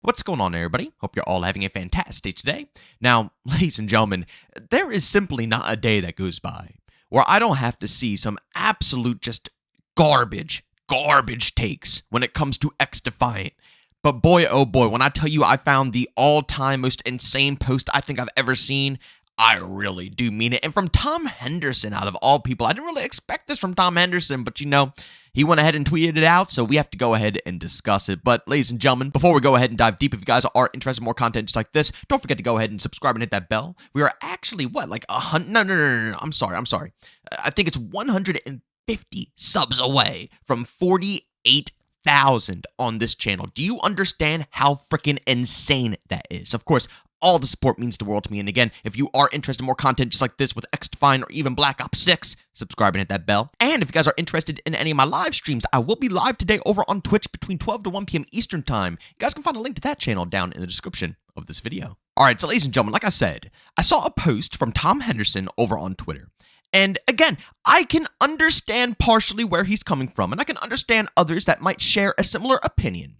What's going on, everybody? Hope you're all having a fantastic day today. Now, ladies and gentlemen, there is simply not a day that goes by where I don't have to see some absolute just garbage takes when it comes to Xdefiant. But boy, oh boy, when I tell you I found the all-time most insane post I think I've ever seen, I really do mean it. And from Tom Henderson, out of all people. I didn't really expect this from Tom Henderson, but he went ahead and tweeted it out, so we have to go ahead and discuss it. But ladies and gentlemen, before we go ahead and dive deep, if you guys are interested in more content just like this, don't forget to go ahead and subscribe and hit that bell. We are actually, like 100? No. I'm sorry. I think it's 150 subs away from 48,000 on this channel. Do you understand how freaking insane that is? Of course, all the support means the world to me. And again, if you are interested in more content just like this with Xdefiant or even Black Ops 6, subscribe and hit that bell. And if you guys are interested in any of my live streams, I will be live today over on Twitch between 12 to 1 p.m. Eastern Time. You guys can find a link to that channel down in the description of this video. All right, so ladies and gentlemen, like I said, I saw a post from Tom Henderson over on Twitter. And again, I can understand partially where he's coming from, and I can understand others that might share a similar opinion.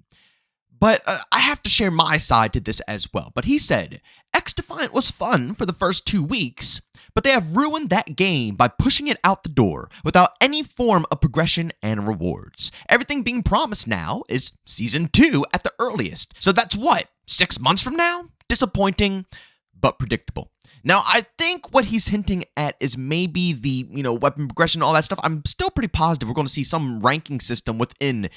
But I have to share my side to this as well. But he said, Xdefiant was fun for the first 2 weeks, but they have ruined that game by pushing it out the door without any form of progression and rewards. Everything being promised now is Season 2 at the earliest. So that's what, 6 months from now? Disappointing, but predictable. Now, I think what he's hinting at is maybe the, weapon progression, all that stuff. I'm still pretty positive we're going to see some ranking system within,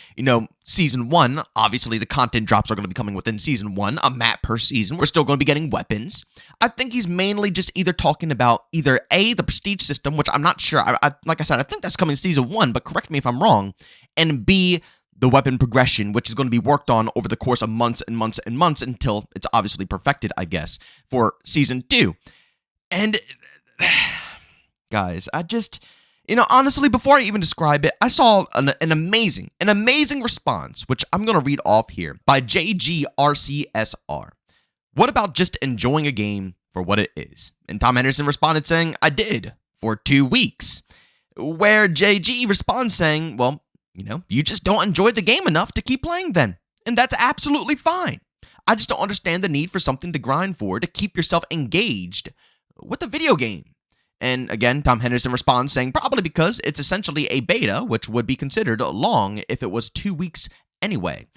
Season 1. Obviously, the content drops are going to be coming within Season 1, a map per season. We're still going to be getting weapons. I think he's mainly just either talking about either A, the prestige system, which I'm not sure. Like I said, I think that's coming Season 1, but correct me if I'm wrong, and B, the weapon progression, which is going to be worked on over the course of months and months and months until it's obviously perfected, I guess, for Season 2. And, guys, I just, honestly, before I even describe it, I saw an amazing response, which I'm going to read off here, by JGRCSR. What about just enjoying a game for what it is? And Tom Henderson responded saying, I did, for 2 weeks. Where JG responds saying, well, you just don't enjoy the game enough to keep playing then. And that's absolutely fine. I just don't understand the need for something to grind for to keep yourself engaged with a video game. And again, Tom Henderson responds saying probably because it's essentially a beta, which would be considered long if it was 2 weeks anyway.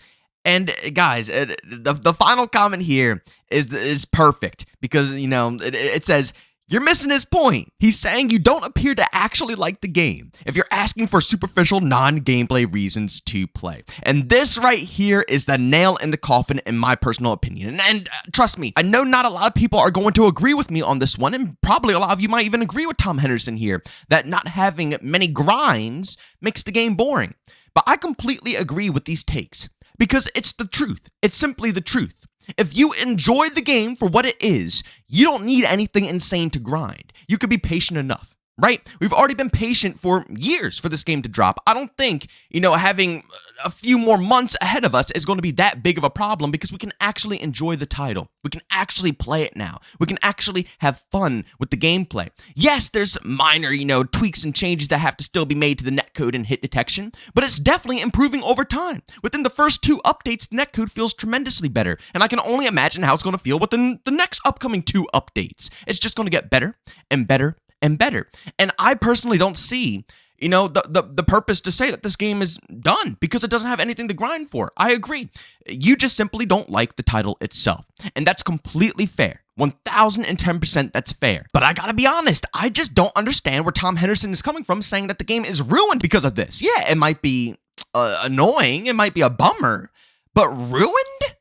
And guys, the final comment here is perfect because, it says, you're missing his point. He's saying you don't appear to actually like the game if you're asking for superficial, non-gameplay reasons to play. And this right here is the nail in the coffin in my personal opinion. And trust me, I know not a lot of people are going to agree with me on this one, and probably a lot of you might even agree with Tom Henderson here, that not having many grinds makes the game boring. But I completely agree with these takes because it's the truth. It's simply the truth. If you enjoy the game for what it is, you don't need anything insane to grind. You could be patient enough, right? We've already been patient for years for this game to drop. I don't think, having a few more months ahead of us is going to be that big of a problem because we can actually enjoy the title. We can actually play it now. We can actually have fun with the gameplay. Yes, there's minor, tweaks and changes that have to still be made to the netcode and hit detection, but it's definitely improving over time. Within the first 2 updates, the netcode feels tremendously better, and I can only imagine how it's going to feel within the next upcoming 2 updates. It's just going to get better and better and better. And I personally don't see the purpose to say that this game is done because it doesn't have anything to grind for. I agree. You just simply don't like the title itself. And that's completely fair. 1010% that's fair. But I gotta be honest, I just don't understand where Tom Henderson is coming from saying that the game is ruined because of this. Yeah, it might be annoying. It might be a bummer. But ruined?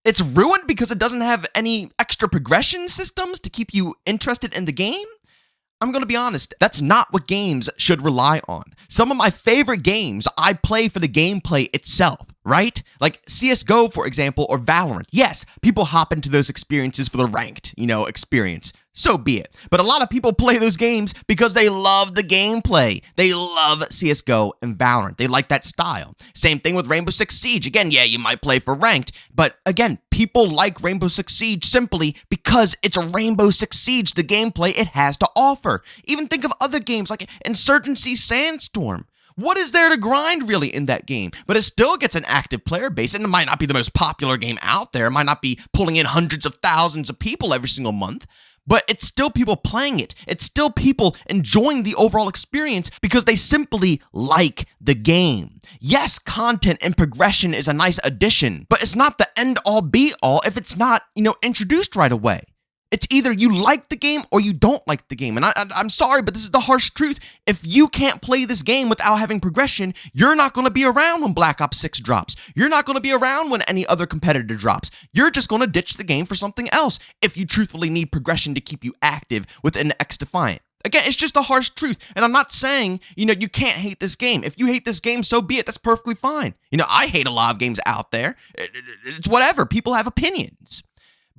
It's ruined because it doesn't have any extra progression systems to keep you interested in the game? I'm going to be honest, that's not what games should rely on. Some of my favorite games I play for the gameplay itself, right? Like CSGO, for example, or Valorant. Yes, people hop into those experiences for the ranked, experience. So be it. But a lot of people play those games because they love the gameplay. They love CSGO and Valorant. They like that style. Same thing with Rainbow Six Siege. Again, yeah, you might play for ranked, but again, people like Rainbow Six Siege simply because it's a Rainbow Six Siege, the gameplay it has to offer. Even think of other games like Insurgency Sandstorm. What is there to grind really in that game? But it still gets an active player base, and it might not be the most popular game out there. It might not be pulling in hundreds of thousands of people every single month, but it's still people playing it. It's still people enjoying the overall experience because they simply like the game. Yes, content and progression is a nice addition, but it's not the end-all be-all if it's not, introduced right away. It's either you like the game or you don't like the game. And I'm sorry, but this is the harsh truth. If you can't play this game without having progression, you're not going to be around when Black Ops 6 drops. You're not going to be around when any other competitor drops. You're just going to ditch the game for something else if you truthfully need progression to keep you active within Xdefiant. Again, it's just a harsh truth. And I'm not saying, you can't hate this game. If you hate this game, so be it. That's perfectly fine. I hate a lot of games out there. It's whatever. People have opinions.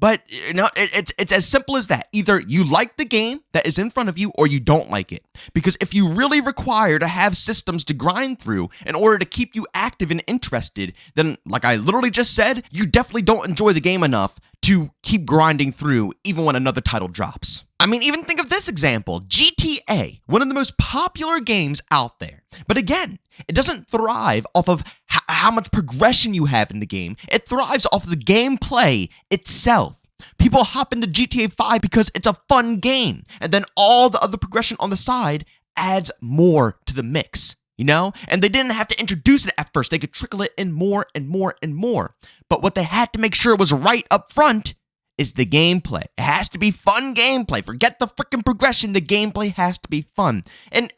But, it's as simple as that. Either you like the game that is in front of you or you don't like it. Because if you really require to have systems to grind through in order to keep you active and interested, then, like I literally just said, you definitely don't enjoy the game enough to keep grinding through even when another title drops. I mean, even think of this example. GTA, one of the most popular games out there. But again, it doesn't thrive off of how much progression you have in the game. It thrives off of the gameplay itself. People hop into GTA 5 because it's a fun game. And then all the other progression on the side adds more to the mix. And they didn't have to introduce it at first. They could trickle it in more and more and more. But what they had to make sure was right up front is the gameplay. It has to be fun gameplay. Forget the freaking progression. The gameplay has to be fun. And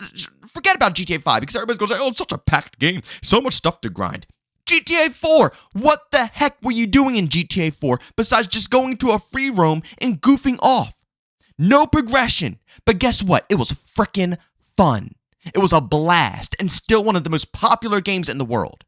forget about GTA 5 because everybody's going to say, oh, it's such a packed game. So much stuff to grind. GTA 4, what the heck were you doing in GTA 4 besides just going to a free roam and goofing off? No progression. But guess what? It was freaking fun. It was a blast and still one of the most popular games in the world.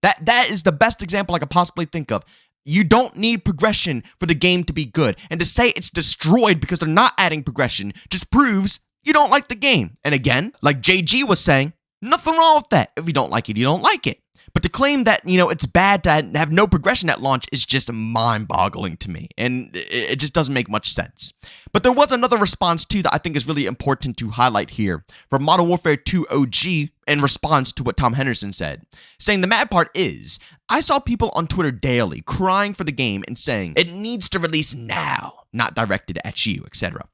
That is the best example I could possibly think of. You don't need progression for the game to be good. And to say it's destroyed because they're not adding progression just proves you don't like the game. And again, like JG was saying, nothing wrong with that. If you don't like it, you don't like it. But to claim that, it's bad to have no progression at launch is just mind-boggling to me. And it just doesn't make much sense. But there was another response, too, that I think is really important to highlight here from Modern Warfare 2 OG in response to what Tom Henderson said, saying the mad part is, I saw people on Twitter daily crying for the game and saying, it needs to release now, not directed at you, etc.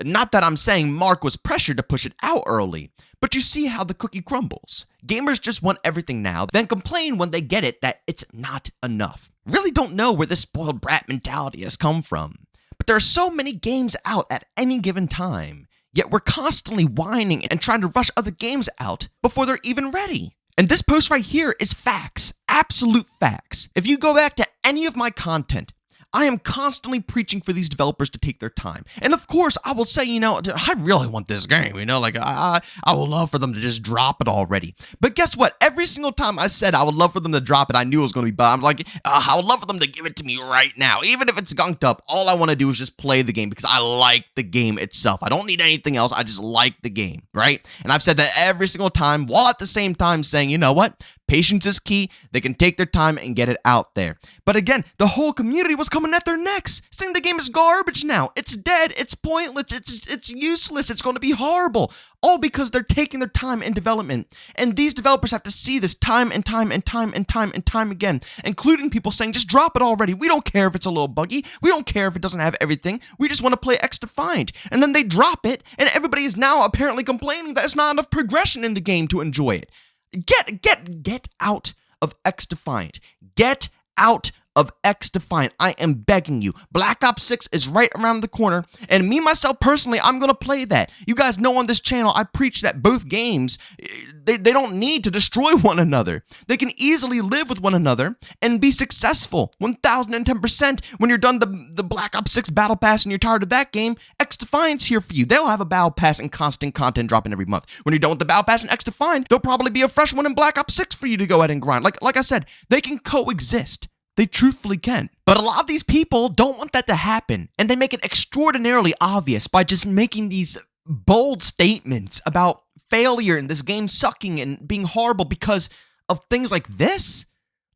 Not that I'm saying Mark was pressured to push it out early, but you see how the cookie crumbles. Gamers just want everything now, then complain when they get it that it's not enough. Really don't know where this spoiled brat mentality has come from. But there are so many games out at any given time, yet we're constantly whining and trying to rush other games out before they're even ready. And this post right here is facts, absolute facts. If you go back to any of my content, I am constantly preaching for these developers to take their time. And of course, I will say, I really want this game, I would love for them to just drop it already. But guess what? Every single time I said I would love for them to drop it, I knew it was going to be bad. I'm like, I would love for them to give it to me right now. Even if it's gunked up, all I want to do is just play the game because I like the game itself. I don't need anything else. I just like the game, right? And I've said that every single time, while at the same time saying, you know what? Patience is key. They can take their time and get it out there. But again, the whole community was coming at their necks, saying the game is garbage now. It's dead. It's pointless. It's useless. It's going to be horrible. All because they're taking their time in development. And these developers have to see this time and time and time and time and time again, including people saying, just drop it already. We don't care if it's a little buggy. We don't care if it doesn't have everything. We just want to play Xdefiant. And then they drop it, and everybody is now apparently complaining that it's not enough progression in the game to enjoy it. Get out of Xdefiant. Get out of Xdefiant. I am begging you. Black Ops 6 is right around the corner, and me, myself, personally, I'm going to play that. You guys know on this channel, I preach that both games, they don't need to destroy one another. They can easily live with one another and be successful 1010% when you're done the Black Ops 6 Battle Pass and you're tired of that game. Xdefiant's here for you. They'll have a Battle Pass and constant content dropping every month. When you're done with the Battle Pass and Xdefiant, there'll probably be a fresh one in Black Ops 6 for you to go ahead and grind. Like I said, they can coexist. They truthfully can. But a lot of these people don't want that to happen, and they make it extraordinarily obvious by just making these bold statements about failure and this game sucking and being horrible because of things like this.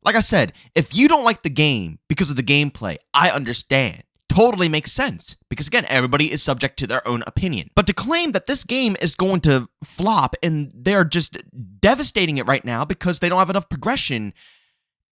Like I said, if you don't like the game because of the gameplay, I understand. totally makes sense because, again, everybody is subject to their own opinion. But to claim that this game is going to flop and they're just devastating it right now because they don't have enough progression,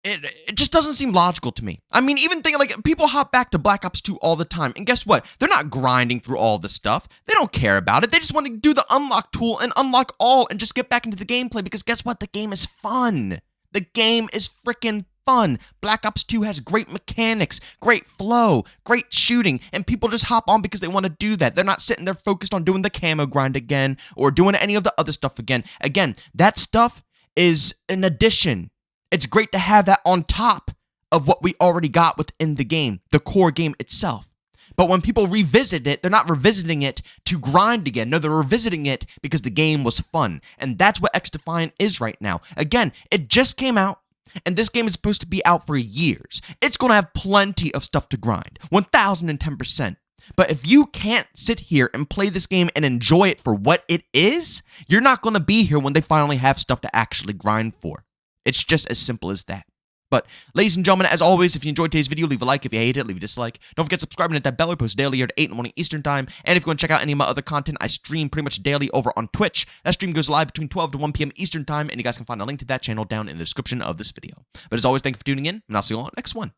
it just doesn't seem logical to me. I mean, even thinking like people hop back to Black Ops 2 all the time, and guess what? They're not grinding through all this stuff. They don't care about it. They just want to do the unlock tool and unlock all and just get back into the gameplay because guess what? The game is fun. The game is freaking fun. Black Ops 2 has great mechanics, great flow, great shooting, and people just hop on because they want to do that. They're not sitting there focused on doing the camo grind again or doing any of the other stuff again. Again, that stuff is an addition. It's great to have that on top of what we already got within the game, the core game itself. But when people revisit it, they're not revisiting it to grind again. No, they're revisiting it because the game was fun. And that's what Xdefiant is right now. Again, it just came out, and this game is supposed to be out for years. It's going to have plenty of stuff to grind, 1010%. But if you can't sit here and play this game and enjoy it for what it is, you're not going to be here when they finally have stuff to actually grind for. It's just as simple as that. But, ladies and gentlemen, as always, if you enjoyed today's video, leave a like. If you hate it, leave a dislike. Don't forget to subscribe and hit that bell. I post daily here at 8 in the morning Eastern Time. And if you want to check out any of my other content, I stream pretty much daily over on Twitch. That stream goes live between 12 to 1 p.m. Eastern Time, and you guys can find a link to that channel down in the description of this video. But as always, thank you for tuning in, and I'll see you all on the next one.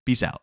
Peace out.